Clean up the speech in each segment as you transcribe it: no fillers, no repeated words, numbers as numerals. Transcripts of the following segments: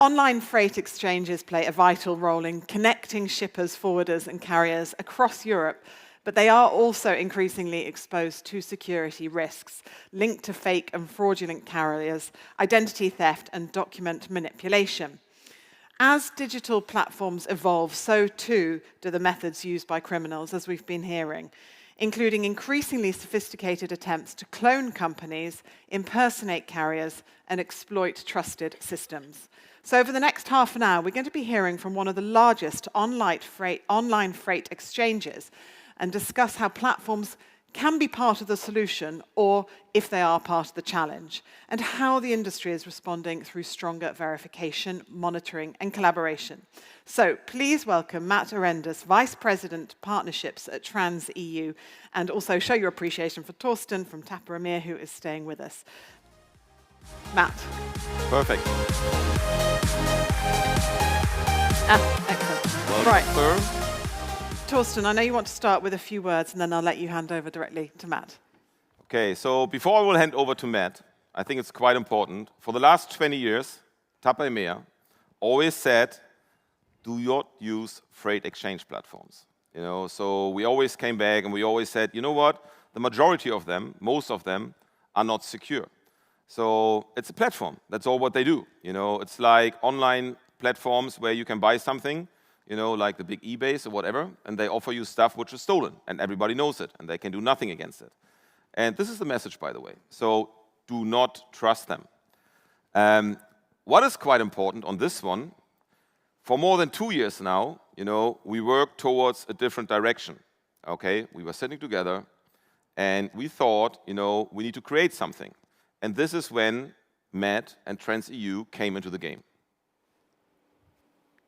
Online freight exchanges play a vital role in connecting shippers, forwarders, and carriers across Europe, but they are also increasingly exposed to security risks linked to fake and fraudulent carriers, identity theft, and document manipulation. As digital platforms evolve, so too do the methods used by criminals, as we've been hearing, including increasingly sophisticated attempts to clone companies, impersonate carriers, and exploit trusted systems. So over the next half an hour, we're going to be hearing from one of the largest online freight exchanges and discuss how platforms can be part of the solution or if they are part of the challenge, and how the industry is responding through stronger verification, monitoring, and collaboration. So please welcome Matt Arendas, Vice President Partnerships at Trans.eu, and also show your appreciation for Thorsten from TAPA EMEA, who is staying with us. Matt. Perfect. Excellent. Welcome, right. sir. Thorsten, I know you want to start with a few words, and then I'll let you hand over directly to Matt. Okay, so before I will hand over to Matt, I think it's quite important. For the last 20 years, TAPA EMEA always said, do not use freight exchange platforms. So we always came back and we always said, you know what? The majority of them, most of them, are not secure. So it's a platform. That's all what they do. It's like online platforms where you can buy something, like the big eBays or whatever, and they offer you stuff which is stolen, and everybody knows it, and they can do nothing against it. And this is the message, by the way. So do not trust them. What is quite important on this one, for more than 2 years now, we work towards a different direction. Okay, we were sitting together, and we thought, we need to create something. And this is when Matt and Trans.eu came into the game.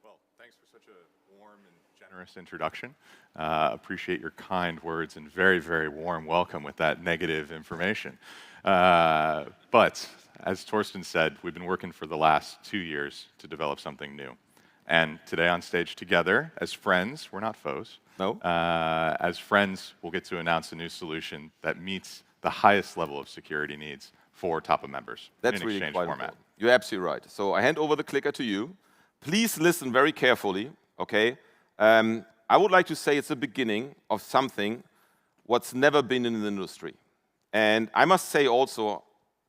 Well, thanks for such a warm and generous introduction. Appreciate your kind words and very, very warm welcome with that negative information. But as Thorsten said, we've been working for the last 2 years to develop something new. And today on stage together, as friends, we're not foes. No. As friends, we'll get to announce a new solution that meets the highest level of security needs for TAPA members. That's in really exchange quite format. important. You're absolutely right. So I hand over the clicker to you. Please listen very carefully, okay? I would like to say it's the beginning of something what's never been in the industry. And I must say also,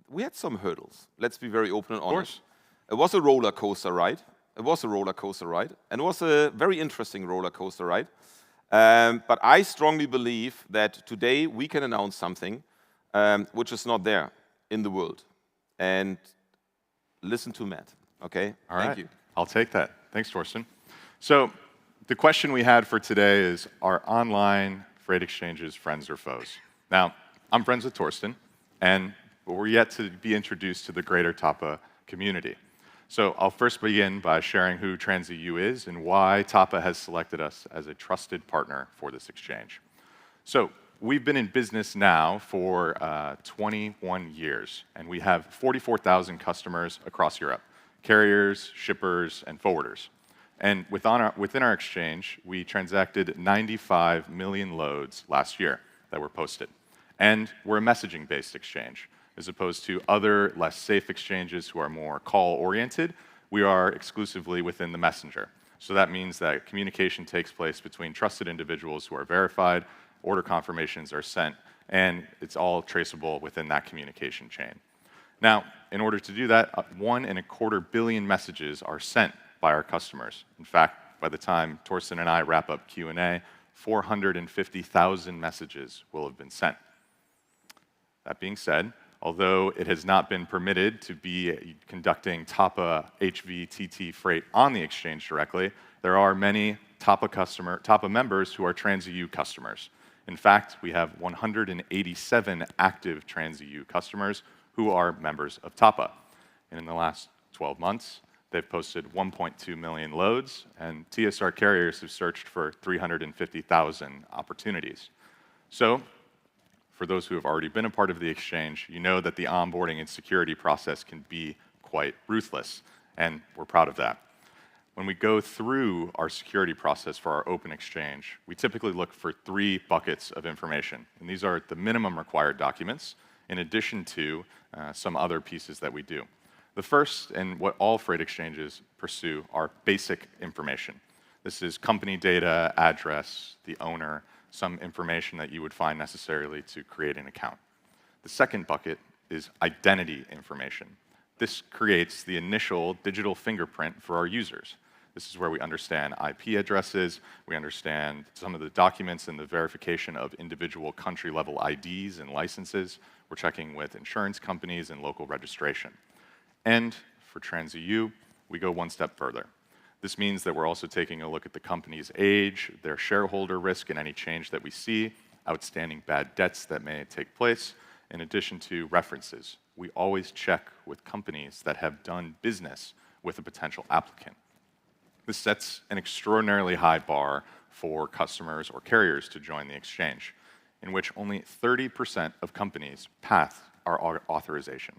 we had some hurdles. Let's be very open and honest. It was a roller coaster ride. It was a roller coaster ride. And it was a very interesting roller coaster ride. But I strongly believe that today we can announce something which is not there in the world. And listen to Matt, okay? All right. Thank you. I'll take that. Thanks, Thorsten. So the question we had for today is, are online freight exchanges friends or foes? Now, I'm friends with Thorsten, but we're yet to be introduced to the greater TAPA community. So I'll first begin by sharing who Trans.eu is and why TAPA has selected us as a trusted partner for this exchange. So we've been in business now for 21 years, and we have 44,000 customers across Europe, carriers, shippers, and forwarders. And within our exchange, we transacted 95 million loads last year that were posted. And we're a messaging-based exchange. As opposed to other less safe exchanges who are more call-oriented, we are exclusively within the messenger. So that means that communication takes place between trusted individuals who are verified, order confirmations are sent, and it's all traceable within that communication chain. Now, in order to do that, 1.25 billion messages are sent by our customers. In fact, by the time Thorsten and I wrap up Q&A, 450,000 messages will have been sent. That being said, although it has not been permitted to be conducting TAPA HVTT freight on the exchange directly, there are many TAPA members who are Trans.eu customers. In fact, we have 187 active Trans.eu customers who are members of TAPA. And in the last 12 months, they've posted 1.2 million loads, and TSR carriers have searched for 350,000 opportunities. So, for those who have already been a part of the exchange, you know that the onboarding and security process can be quite ruthless, and we're proud of that. When we go through our security process for our open exchange, we typically look for 3 buckets of information, and these are the minimum required documents, in addition to some other pieces that we do. The first, and what all freight exchanges pursue, are basic information. This is company data, address, the owner, some information that you would find necessarily to create an account. The second bucket is identity information. This creates the initial digital fingerprint for our users. This is where we understand IP addresses, we understand some of the documents and the verification of individual country-level IDs and licenses. We're checking with insurance companies and local registration. And for Trans.eu, we go one step further. This means that we're also taking a look at the company's age, their shareholder risk, and any change that we see, outstanding bad debts that may take place, in addition to references. We always check with companies that have done business with a potential applicant. This sets an extraordinarily high bar for customers or carriers to join the exchange, in which only 30% of companies pass our authorization.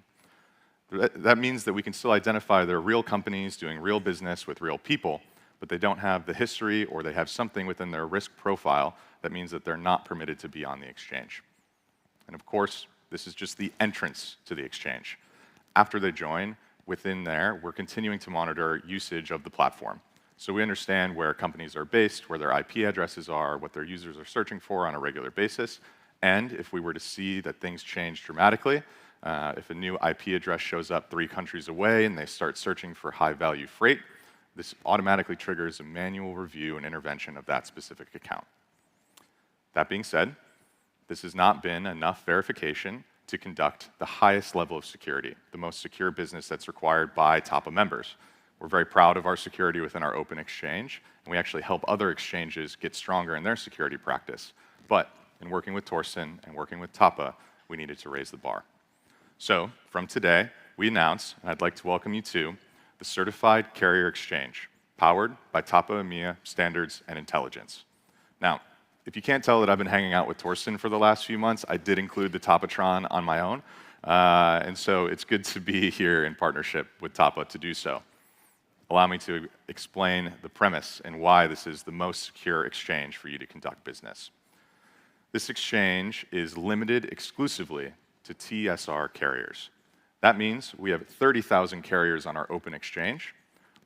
That means that we can still identify they're real companies doing real business with real people, but they don't have the history or they have something within their risk profile that means that they're not permitted to be on the exchange. And of course, this is just the entrance to the exchange. After they join, within there, we're continuing to monitor usage of the platform. So we understand where companies are based, where their IP addresses are, what their users are searching for on a regular basis. And if we were to see that things change dramatically, if a new IP address shows up 3 countries away and they start searching for high-value freight, this automatically triggers a manual review and intervention of that specific account. That being said, this has not been enough verification to conduct the highest level of security, the most secure business that's required by TAPA members. We're very proud of our security within our open exchange, and we actually help other exchanges get stronger in their security practice. But in working with Thorsten and working with TAPA, we needed to raise the bar. So from today, we announce, and I'd like to welcome you to, the Certified Carrier Exchange, powered by TAPA EMEA Standards and Intelligence. Now, if you can't tell that I've been hanging out with Thorsten for the last few months, I did include the TAPAtron on my own, and so it's good to be here in partnership with TAPA to do so. Allow me to explain the premise and why this is the most secure exchange for you to conduct business. This exchange is limited exclusively to TSR carriers. That means we have 30,000 carriers on our open exchange.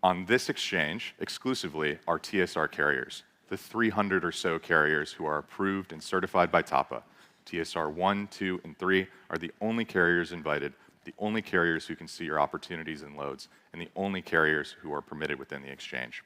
On this exchange, exclusively, are TSR carriers, the 300 or so carriers who are approved and certified by TAPA. TSR 1, 2, and 3 are the only carriers invited, the only carriers who can see your opportunities and loads, and the only carriers who are permitted within the exchange.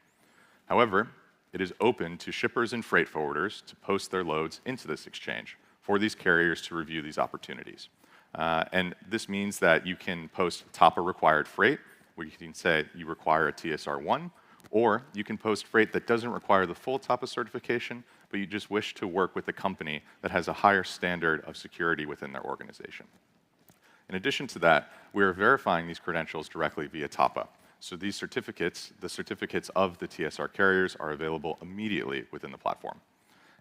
However, it is open to shippers and freight forwarders to post their loads into this exchange for these carriers to review these opportunities. And this means that you can post TAPA required freight, where you can say you require a TSR 1, or you can post freight that doesn't require the full TAPA certification, but you just wish to work with a company that has a higher standard of security within their organization. In addition to that, we are verifying these credentials directly via TAPA. So these certificates, the certificates of the TSR carriers, are available immediately within the platform.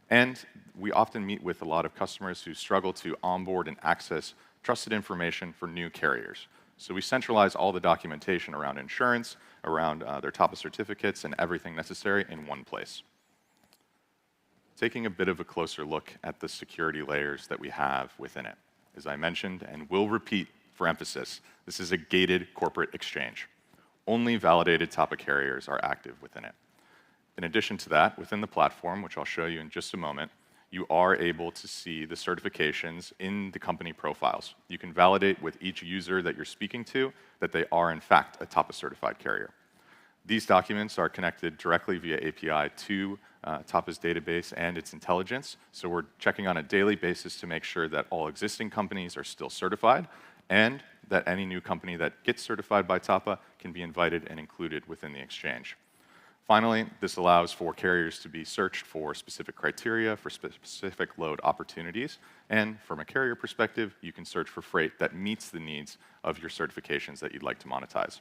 And we often meet with a lot of customers who struggle to onboard and access trusted information for new carriers. So we centralize all the documentation around insurance, around their TAPA certificates, and everything necessary in one place. Taking a bit of a closer look at the security layers that we have within it. As I mentioned, and will repeat for emphasis, this is a gated corporate exchange. Only validated TAPA carriers are active within it. In addition to that, within the platform, which I'll show you in just a moment, you are able to see the certifications in the company profiles. You can validate with each user that you're speaking to that they are in fact a TAPA certified carrier. These documents are connected directly via API to TAPA's database and its intelligence, so we're checking on a daily basis to make sure that all existing companies are still certified and that any new company that gets certified by TAPA can be invited and included within the exchange. Finally, this allows for carriers to be searched for specific criteria, for specific load opportunities, and from a carrier perspective, you can search for freight that meets the needs of your certifications that you'd like to monetize.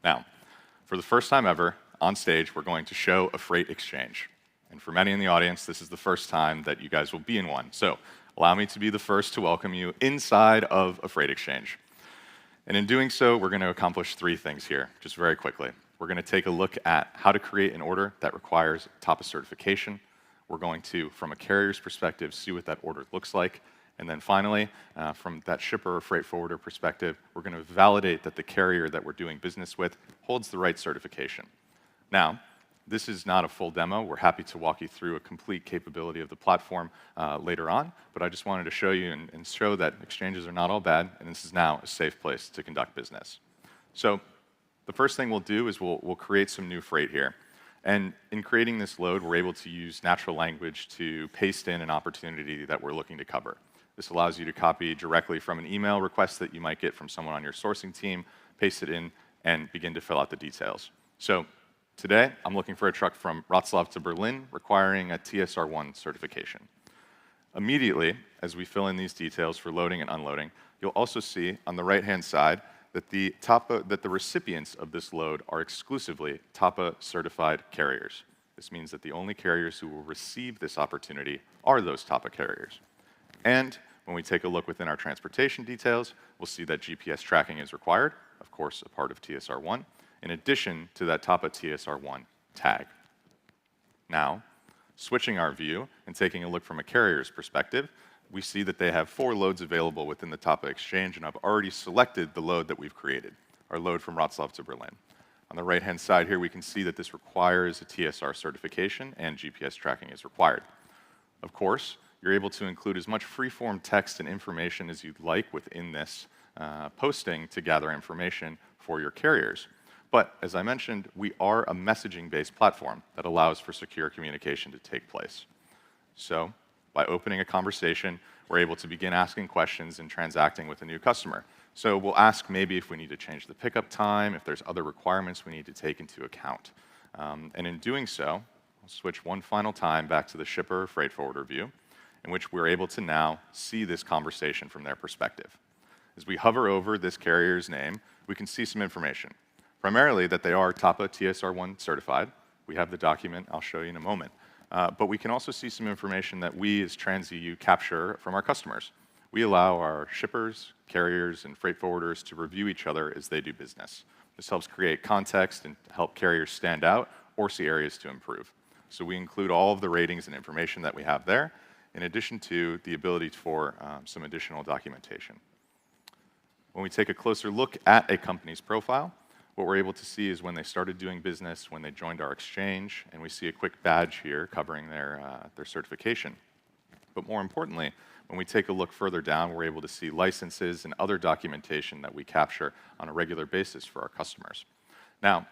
Now, for the first time ever, on stage, we're going to show a freight exchange. And for many in the audience, this is the first time that you guys will be in one. So allow me to be the first to welcome you inside of a freight exchange. And in doing so, we're going to accomplish 3 things here, just very quickly. We're going to take a look at how to create an order that requires TAPA certification. We're going to, from a carrier's perspective, see what that order looks like. And then finally, from that shipper or freight forwarder perspective, we're going to validate that the carrier that we're doing business with holds the right certification. Now, this is not a full demo. We're happy to walk you through a complete capability of the platform later on, but I just wanted to show you and show that exchanges are not all bad, and this is now a safe place to conduct business. So the first thing we'll do is we'll create some new freight here. And in creating this load, we're able to use natural language to paste in an opportunity that we're looking to cover. This allows you to copy directly from an email request that you might get from someone on your sourcing team, paste it in, and begin to fill out the details. So today, I'm looking for a truck from Wrocław to Berlin requiring a TSR1 certification. Immediately, as we fill in these details for loading and unloading, you'll also see on the right-hand side that the recipients of this load are exclusively TAPA certified carriers. This means that the only carriers who will receive this opportunity are those TAPA carriers. And when we take a look within our transportation details, we'll see that GPS tracking is required, of course, a part of TSR1, in addition to that TAPA TSR1 tag. Now, switching our view and taking a look from a carrier's perspective, we see that they have 4 loads available within the TAPA exchange, and I've already selected the load that we've created, our load from Wrocław to Berlin. On the right-hand side here, we can see that this requires a TSR certification and GPS tracking is required. Of course, you're able to include as much free-form text and information as you'd like within this posting to gather information for your carriers. But as I mentioned, we are a messaging-based platform that allows for secure communication to take place. So by opening a conversation, we're able to begin asking questions and transacting with a new customer. So we'll ask maybe if we need to change the pickup time, if there's other requirements we need to take into account. And in doing so, we'll switch one final time back to the shipper or freight forwarder view, in which we're able to now see this conversation from their perspective. As we hover over this carrier's name, we can see some information. Primarily that they are TAPA TSR1 certified. We have the document I'll show you in a moment. But we can also see some information that we as Trans.eu capture from our customers. We allow our shippers, carriers, and freight forwarders to review each other as they do business. This helps create context and help carriers stand out or see areas to improve. So we include all of the ratings and information that we have there, in addition to the ability for some additional documentation. When we take a closer look at a company's profile, what we're able to see is when they started doing business, when they joined our exchange, and we see a quick badge here covering their certification. But more importantly, when we take a look further down, we're able to see licenses and other documentation that we capture on a regular basis for our customers. Now,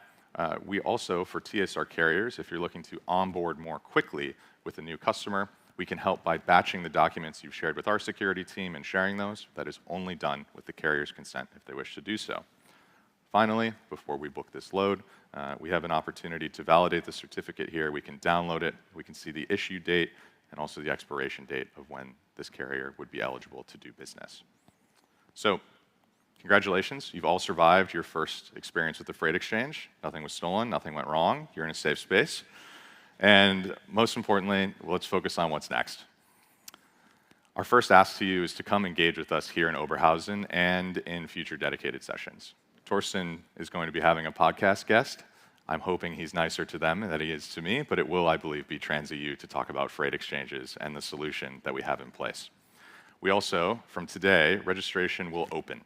we also, for TSR carriers, if you're looking to onboard more quickly with a new customer, we can help by batching the documents you've shared with our security team and sharing those. That is only done with the carrier's consent if they wish to do so. Finally, before we book this load, we have an opportunity to validate the certificate here. We can download it. We can see the issue date and also the expiration date of when this carrier would be eligible to do business. So, congratulations. You've all survived your first experience with the freight exchange. Nothing was stolen. Nothing went wrong. You're in a safe space. And most importantly, let's focus on what's next. Our first ask to you is to come engage with us here in Oberhausen and in future dedicated sessions. Thorsten is going to be having a podcast guest. I'm hoping he's nicer to them than he is to me, but it will, I believe, be Trans.eu to talk about freight exchanges and the solution that we have in place. We also, from today, registration will open.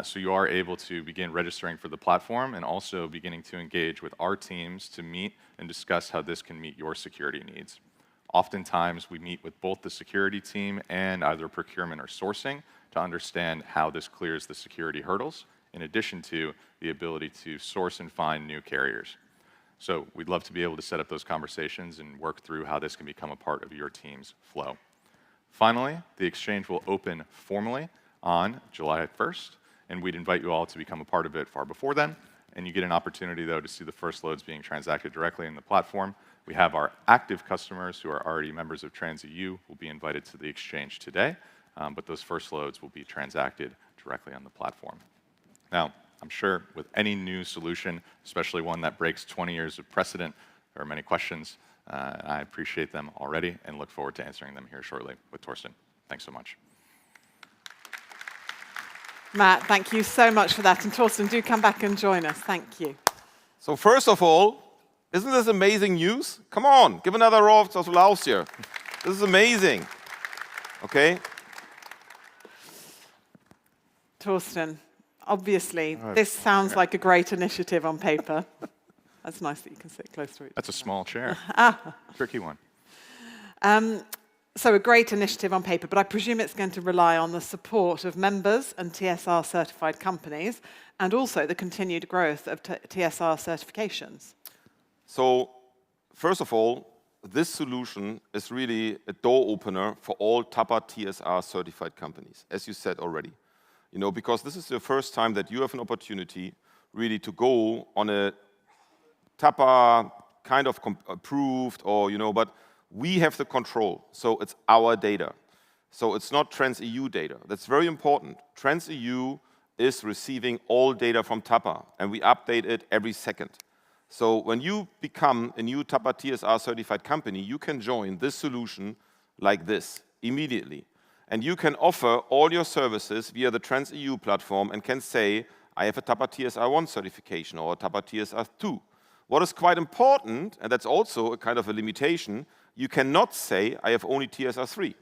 So you are able to begin registering for the platform and also beginning to engage with our teams to meet and discuss how this can meet your security needs. Oftentimes, we meet with both the security team and either procurement or sourcing to understand how this clears the security hurdles, in addition to the ability to source and find new carriers. So we'd love to be able to set up those conversations and work through how this can become a part of your team's flow. Finally, the exchange will open formally on July 1st, and we'd invite you all to become a part of it far before then. And you get an opportunity, though, to see the first loads being transacted directly in the platform. We have our active customers who are already members of Trans.eu will be invited to the exchange today, but those first loads will be transacted directly on the platform. Now, I'm sure with any new solution, especially one that breaks 20 years of precedent, there are many questions. I appreciate them already and look forward to answering them here shortly with Thorsten. Thanks so much. Matt, thank you so much for that. And Thorsten, do come back and join us. Thank you. So first of all, isn't this amazing news? Come on, give another round of applause here. This is amazing. Okay? Thorsten, obviously, this sounds like a great initiative on paper. That's nice that you can sit close to each other. That's a small chair. Tricky one. So a great initiative on paper, but I presume it's going to rely on the support of members and TSR certified companies, and also the continued growth of TSR certifications. So, first of all, this solution is really a door opener for all TAPA TSR certified companies, as you said already. Because this is the first time that you have an opportunity really to go on a TAPA kind of approved but we have the control, so it's our data. So it's not Trans.eu data. That's very important. Trans.eu is receiving all data from TAPA, and we update it every second. So when you become a new TAPA TSR certified company, you can join this solution like this immediately. And you can offer all your services via the Trans.eu platform and can say, I have a TAPA TSR1 certification or a TAPA TSR2. What is quite important, and that's also a kind of a limitation, you cannot say, I have only TSR3.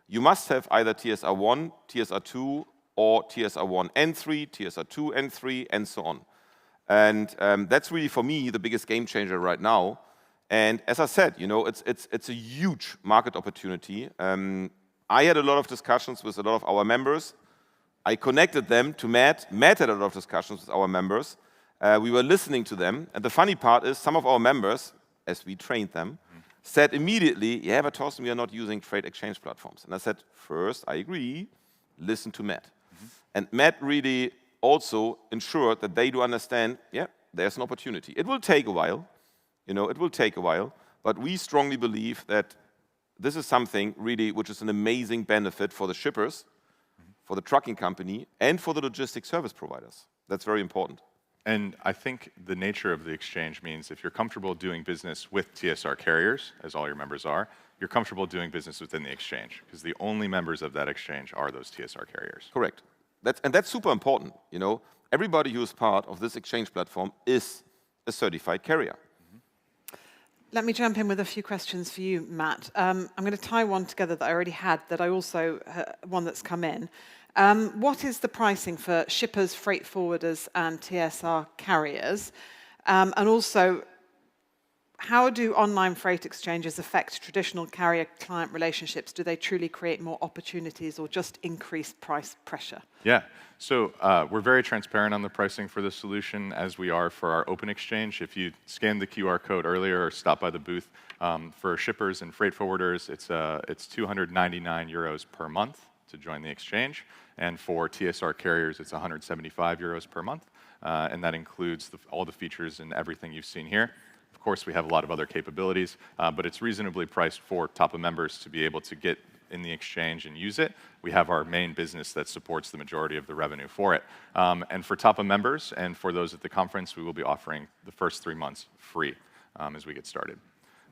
You must have either TSR1, TSR2, or TSR1 and 3, TSR2 and 3, and so on. And that's really, for me, the biggest game changer right now. And as I said, it's a huge market opportunity. I had a lot of discussions with a lot of our members. I connected them to Matt. Matt had a lot of discussions with our members. We were listening to them. And the funny part is some of our members, as we trained them, said immediately, yeah, but Thorsten, we are not using trade exchange platforms. And I said, first, I agree, listen to Matt. And Matt really also ensured that they do understand, yeah, there's an opportunity. It will take a while, it will take a while, but we strongly believe that this is something really which is an amazing benefit for the shippers, for the trucking company, and for the logistics service providers. That's very important. And I think the nature of the exchange means if you're comfortable doing business with TSR carriers, as all your members are, you're comfortable doing business within the exchange, because the only members of that exchange are those TSR carriers. Correct. That's super important. Everybody who is part of this exchange platform is a certified carrier. Let me jump in with a few questions for you, Matt. I'm going to tie one together that I already had, that I also, one that's come in. What is the pricing for shippers, freight forwarders, and TSR carriers? And also, how do online freight exchanges affect traditional carrier-client relationships? Do they truly create more opportunities or just increase price pressure? Yeah, so we're very transparent on the pricing for this solution, as we are for our open exchange. If you scanned the QR code earlier or stopped by the booth, for shippers and freight forwarders, it's 299 euros per month to join the exchange. And for TSR carriers, it's 175 euros per month. And that includes all the features and everything you've seen here. Of course, we have a lot of other capabilities, but it's reasonably priced for TAPA members to be able to get in the exchange and use it. We have our main business that supports the majority of the revenue for it. And for TAPA members and for those at the conference, we will be offering the first 3 months free as we get started.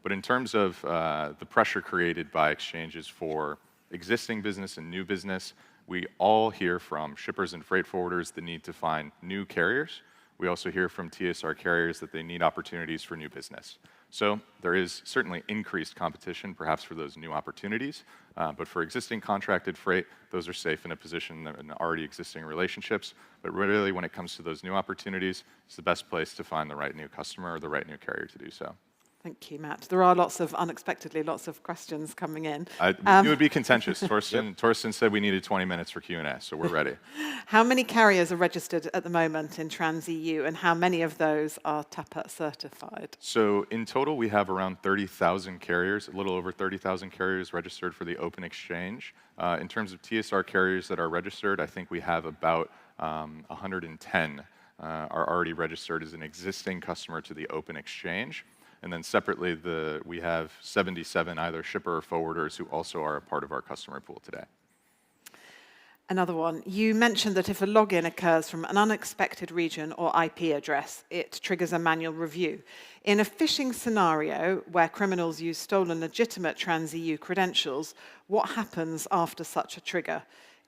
But in terms of the pressure created by exchanges for existing business and new business, we all hear from shippers and freight forwarders the need to find new carriers. We also hear from TSR carriers that they need opportunities for new business. So there is certainly increased competition, perhaps for those new opportunities, but for existing contracted freight, those are safe in a position in already existing relationships. But really, when it comes to those new opportunities, it's the best place to find the right new customer or the right new carrier to do so. Thank you, Matt. There are unexpectedly, lots of questions coming in. It would be contentious. Thorsten said we needed 20 minutes for Q&A, so we're ready. How many carriers are registered at the moment in Trans.eu, and how many of those are TAPA certified? So in total, we have around 30,000 carriers, a little over 30,000 carriers registered for the open exchange. In terms of TSR carriers that are registered, I think we have about 110 are already registered as an existing customer to the open exchange. And then separately, we have 77 either shipper or forwarders who also are a part of our customer pool today. Another one. You mentioned that if a login occurs from an unexpected region or IP address, it triggers a manual review. In a phishing scenario where criminals use stolen legitimate Trans.eu credentials, what happens after such a trigger?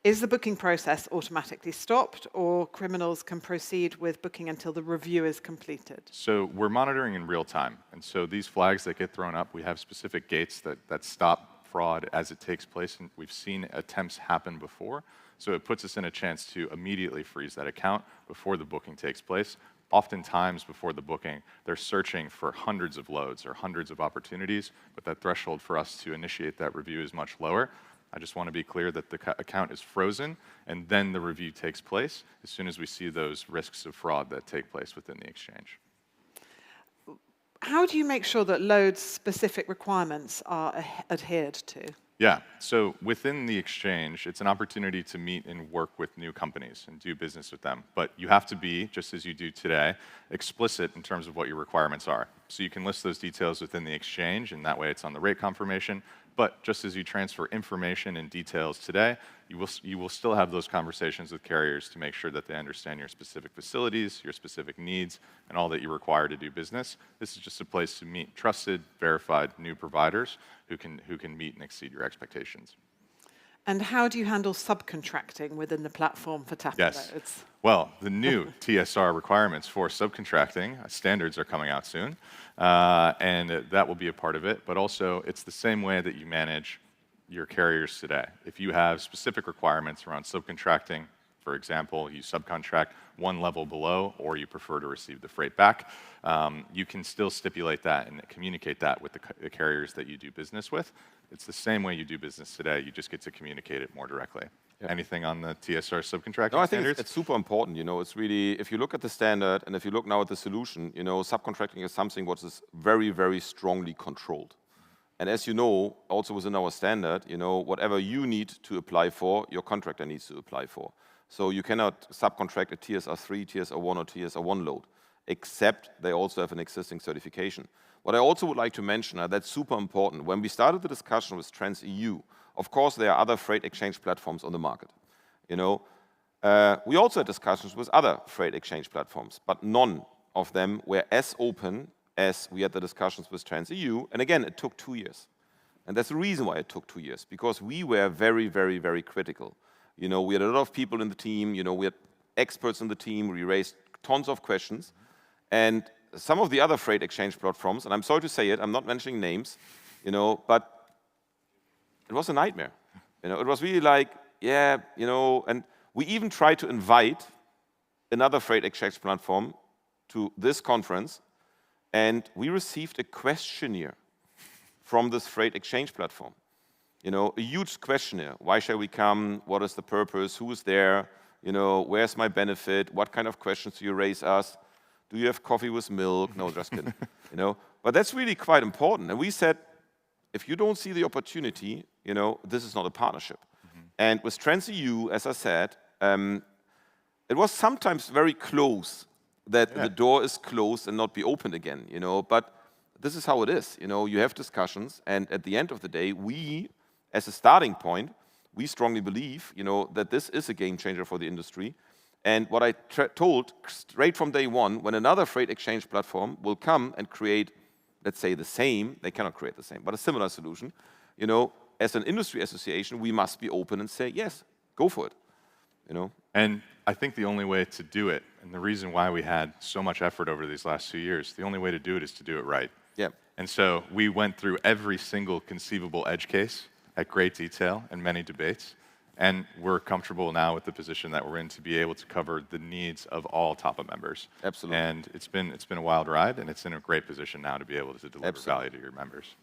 Is the booking process automatically stopped, or criminals can proceed with booking until the review is completed? So we're monitoring in real time. And so these flags that get thrown up, we have specific gates that stop fraud as it takes place. And we've seen attempts happen before. So it puts us in a chance to immediately freeze that account before the booking takes place. Oftentimes before the booking, they're searching for hundreds of loads or hundreds of opportunities, but that threshold for us to initiate that review is much lower. I just want to be clear that the account is frozen, and then the review takes place as soon as we see those risks of fraud that take place within the exchange. How do you make sure that load-specific requirements are adhered to? Yeah, so within the exchange, it's an opportunity to meet and work with new companies and do business with them. But you have to be, just as you do today, explicit in terms of what your requirements are. So you can list those details within the exchange, and that way it's on the rate confirmation. But just as you transfer information and details today, you will still have those conversations with carriers to make sure that they understand your specific facilities, your specific needs, and all that you require to do business. This is just a place to meet trusted, verified new providers who can meet and exceed your expectations. And how do you handle subcontracting within the platform for TAPA Yes. loads? Well, the new TSR requirements for subcontracting standards are coming out soon, and that will be a part of it. But also, it's the same way that you manage your carriers today. If you have specific requirements around subcontracting, for example, you subcontract one level below, or you prefer to receive the freight back, you can still stipulate that and communicate that with the carriers that you do business with. It's the same way you do business today. You just get to communicate it more directly. Yeah. Anything on the TSR subcontracting No, I think standards? it's super important. It's really, if you look at the standard and if you look now at the solution, subcontracting is something what is very, very strongly controlled. And as you know, also within our standard, whatever you need to apply for, your contractor needs to apply for. So you cannot subcontract a TSR3, TSR1, or TSR1 load, except they also have an existing certification. What I also would like to mention, that's super important. When we started the discussion with Trans.eu, of course, there are other freight exchange platforms on the market. We also had discussions with other freight exchange platforms, but none of them were as open as we had the discussions with Trans.eu. And again, it took 2 years. And that's the reason why it took 2 years, because we were very, very, very critical. We had a lot of people in the team, we had experts in the team, we raised tons of questions. And some of the other freight exchange platforms, and I'm sorry to say it, I'm not mentioning names, but it was a nightmare. It was really like, and we even tried to invite another freight exchange platform to this conference, and we received a questionnaire from this freight exchange platform. A huge questionnaire. Why shall we come? What is the purpose? Who is there? Where's my benefit? What kind of questions do you raise us? Do you have coffee with milk? No, just kidding. But that's really quite important. And we said, if you don't see the opportunity, this is not a partnership. Mm-hmm. And with Trans.eu, as I said, it was sometimes very close that the door is closed and not be opened again. But this is how it is. You have discussions, and at the end of the day, we, as a starting point, we strongly believe, that this is a game changer for the industry. And what I told straight from day one, when another freight exchange platform will come and create, let's say, the same, they cannot create the same, but a similar solution, as an industry association, we must be open and say, yes, go for it. And I think the only way to do it, and the reason why we had so much effort over these last 2 years, the only way to do it is to do it right. Yeah. And so we went through every single conceivable edge case at great detail and many debates. And we're comfortable now with the position that we're in to be able to cover the needs of all TAPA members. Absolutely. And it's been a wild ride, and it's in a great position now to be able to deliver value to your members.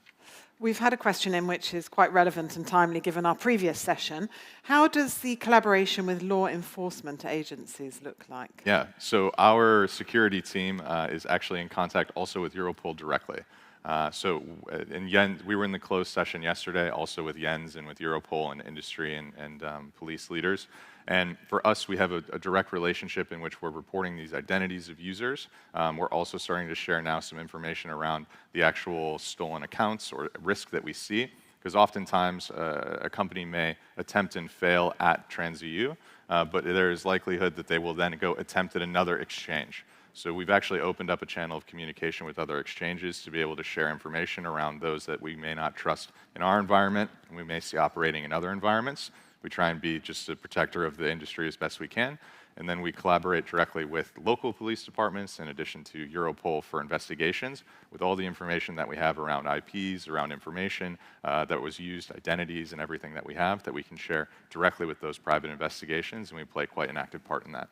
We've had a question in which is quite relevant and timely given our previous session. How does the collaboration with law enforcement agencies look like? Yeah, so our security team is actually in contact also with Europol directly. And Jens, we were in the closed session yesterday, also with Jens and with Europol and industry and police leaders. And for us, we have a direct relationship in which we're reporting these identities of users. We're also starting to share now some information around the actual stolen accounts or risk that we see, because oftentimes a company may attempt and fail at Trans.eu, but there is likelihood that they will then go attempt at another exchange. So we've actually opened up a channel of communication with other exchanges to be able to share information around those that we may not trust in our environment and we may see operating in other environments. We try and be just a protector of the industry as best we can. and then we collaborate directly with local police departments in addition to Europol for investigations with all the information that we have around IPs, around information that was used, identities and everything that we have that we can share directly with those private investigations, and we play quite an active part in that.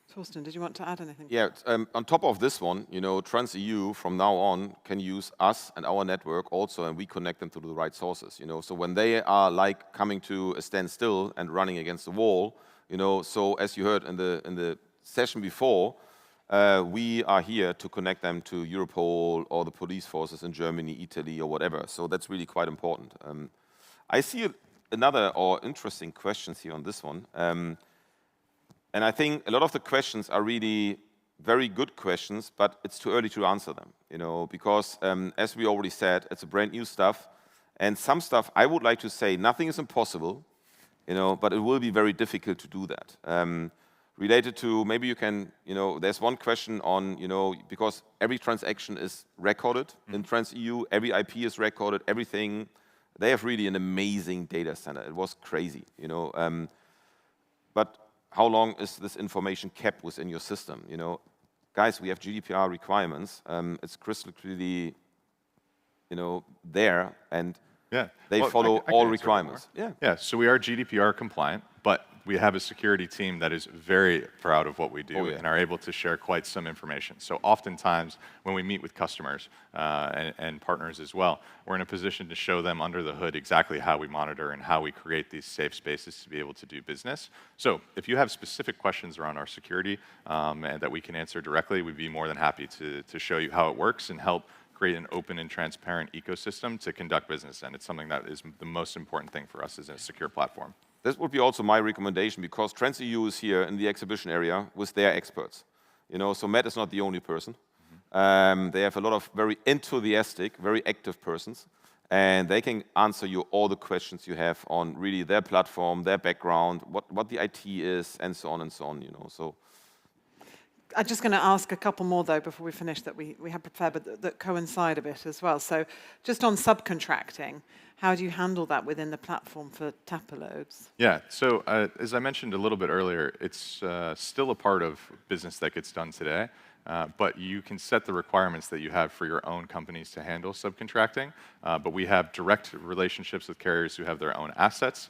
Thorsten, did you want to add anything? Yeah, on top of this one, Trans.eu from now on can use us and our network also, and we connect them to the right sources. So when they are like coming to a standstill and running against the wall, so as you heard in the session before, we are here to connect them to Europol or the police forces in Germany, Italy, or whatever. So that's really quite important. I see another interesting questions here on this one. And I think a lot of the questions are really very good questions, but it's too early to answer them, because as we already said, it's a brand new stuff. And some stuff, I would like to say, nothing is impossible, but it will be very difficult to do that. Related to, maybe you can, there's one question on, because every transaction is recorded in Trans.eu, every IP is recorded, everything. They have really an amazing data center. It was crazy, But how long is this information kept within your system? Guys, we have GDPR requirements. It's crystal clearly, there, and they follow all requirements. Yeah. So we are GDPR compliant, but we have a security team that is very proud of what we do and are able to share quite some information. So oftentimes when we meet with customers and partners as well, we're in a position to show them under the hood exactly how we monitor and how we create these safe spaces to be able to do business. So if you have specific questions around our security and that we can answer directly, we'd be more than happy to show you how it works and help create an open and transparent ecosystem to conduct business. And it's something that is the most important thing for us as a secure platform. This would be also my recommendation, because Trans.eu is here in the exhibition area with their experts. So Matt is not the only person. They have a lot of very enthusiastic, very active persons, and they can answer you all the questions you have on really their platform, their background, what the IT is, and so on and so on. So I'm just going to ask a couple more, though, before we finish that we have prepared, but that coincide a bit as well. So just on subcontracting, how do you handle that within the platform for TAPA loads? Yeah, so as I mentioned a little bit earlier, it's still a part of business that gets done today, but you can set the requirements that you have for your own companies to handle subcontracting. But we have direct relationships with carriers who have their own assets,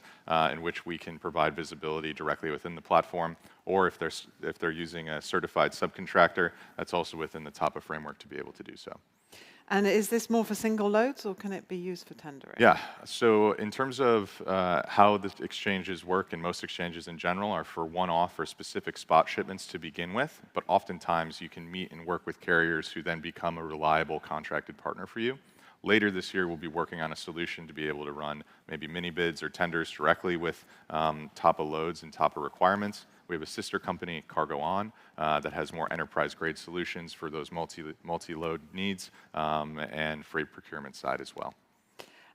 in which we can provide visibility directly within the platform, or if they're using a certified subcontractor, that's also within the TAPA framework to be able to do so. And is this more for single loads, or can it be used for tendering? Yeah, so in terms of how the exchanges work, and most exchanges in general are for one-off or specific spot shipments to begin with, but oftentimes you can meet and work with carriers who then become a reliable contracted partner for you. Later this year, we'll be working on a solution to be able to run maybe mini bids or tenders directly with TAPA loads and TAPA requirements. We have a sister company, Cargo On, that has more enterprise-grade solutions for those multi-load needs and freight procurement side as well.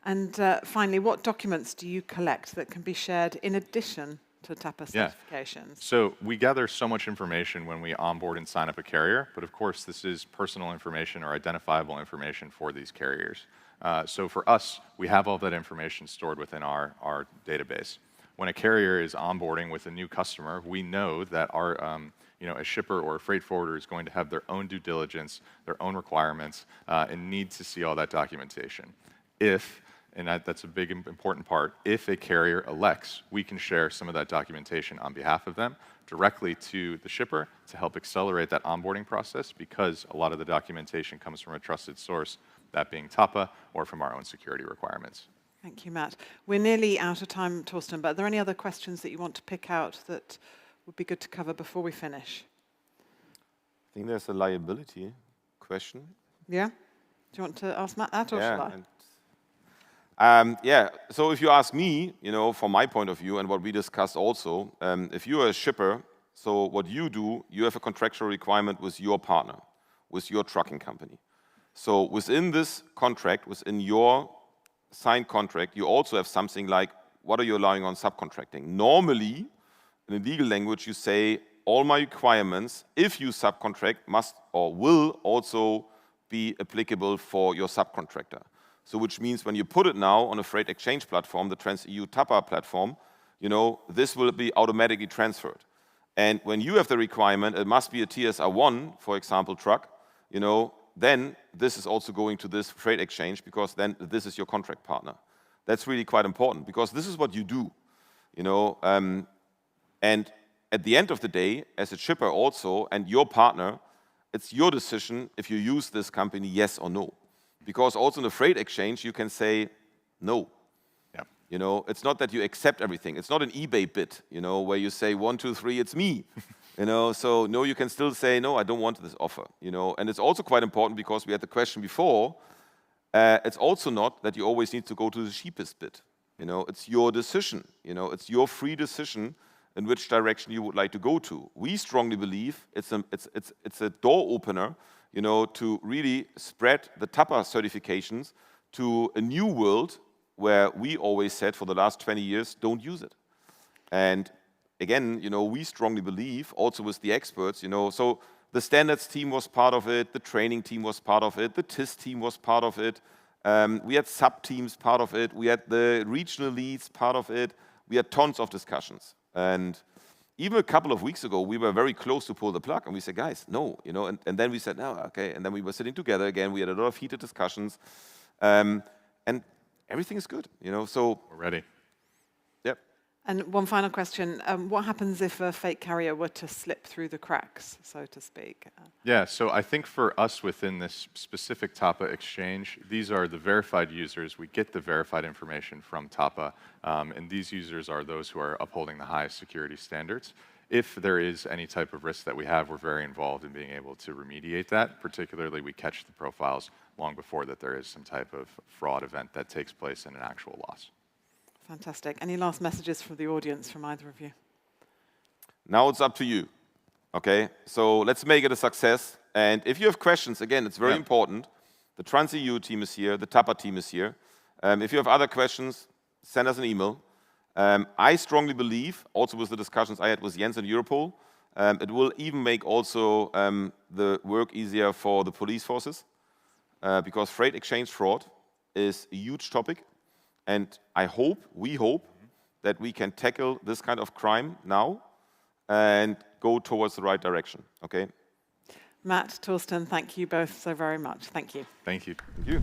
And finally, what documents do you collect that can be shared in addition to TAPA certifications? So we gather so much information when we onboard and sign up a carrier, but of course this is personal information or identifiable information for these carriers. So for us, we have all that information stored within our database. When a carrier is onboarding with a new customer, we know that a shipper or a freight forwarder is going to have their own due diligence, their own requirements, and need to see all that documentation. And that's a big important part, if a carrier elects, we can share some of that documentation on behalf of them directly to the shipper to help accelerate that onboarding process, because a lot of the documentation comes from a trusted source, that being TAPA or from our own security requirements. Thank you, Matt. We're nearly out of time, Thorsten, but are there any other questions that you want to pick out that would be good to cover before we finish? I think there's a liability question. Yeah? Do you want to ask Matt that, or shall I? So if you ask me, from my point of view and what we discussed also, if you're a shipper, so what you do, you have a contractual requirement with your partner, with your trucking company. So within this contract, within your signed contract, you also have something like, what are you allowing on subcontracting? Normally, in a legal language, you say, all my requirements, if you subcontract, must or will also be applicable for your subcontractor. So which means when you put it now on a freight exchange platform, the Trans.eu TAPA platform, this will be automatically transferred. And when you have the requirement, it must be a TSR1, for example, truck, then this is also going to this freight exchange, because then this is your contract partner. That's really quite important, because this is what you do, and at the end of the day, as a shipper also, and your partner, it's your decision if you use this company, yes or no. Because also in the freight exchange, you can say no. Yeah. It's not that you accept everything. It's not an eBay bid, where you say 1, 2, 3, it's me. So no, you can still say no, I don't want this offer. And it's also quite important, because we had the question before. It's also not that you always need to go to the cheapest bid. It's your decision. It's your free decision in which direction you would like to go to. We strongly believe it's a door opener, to really spread the TAPA certifications to a new world where we always said for the last 20 years, don't use it. And again, we strongly believe, also with the experts, so the standards team was part of it, the training team was part of it, the TIS team was part of it, we had sub-teams part of it, we had the regional leads part of it, we had tons of discussions. And even a couple of weeks ago, we were very close to pull the plug, and we said, guys, no, and then we said, no, okay, and then we were sitting together again, we had a lot of heated discussions, and everything is good, so. We're ready. Yep. And one final question, what happens if a fake carrier were to slip through the cracks, so to speak? Yeah, so I think for us within this specific TAPA exchange, these are the verified users. We get the verified information from TAPA, and these users are those who are upholding the highest security standards. If there is any type of risk that we have, we're very involved in being able to remediate that. Particularly, we catch the profiles long before that there is some type of fraud event that takes place in an actual loss. Fantastic. Any last messages from the audience from either of you? Now it's up to you. Okay, so let's make it a success. And if you have questions, again, it's very important. The Trans.eu team is here. The TAPA team is here. If you have other questions, send us an email. I strongly believe, also with the discussions I had with Jens and Europol, it will even make also the work easier for the police forces, because freight exchange fraud is a huge topic. And we hope, that we can tackle this kind of crime now and go towards the right direction, okay? Matt, Thorsten, thank you both so very much. Thank you. Thank you. Thank you.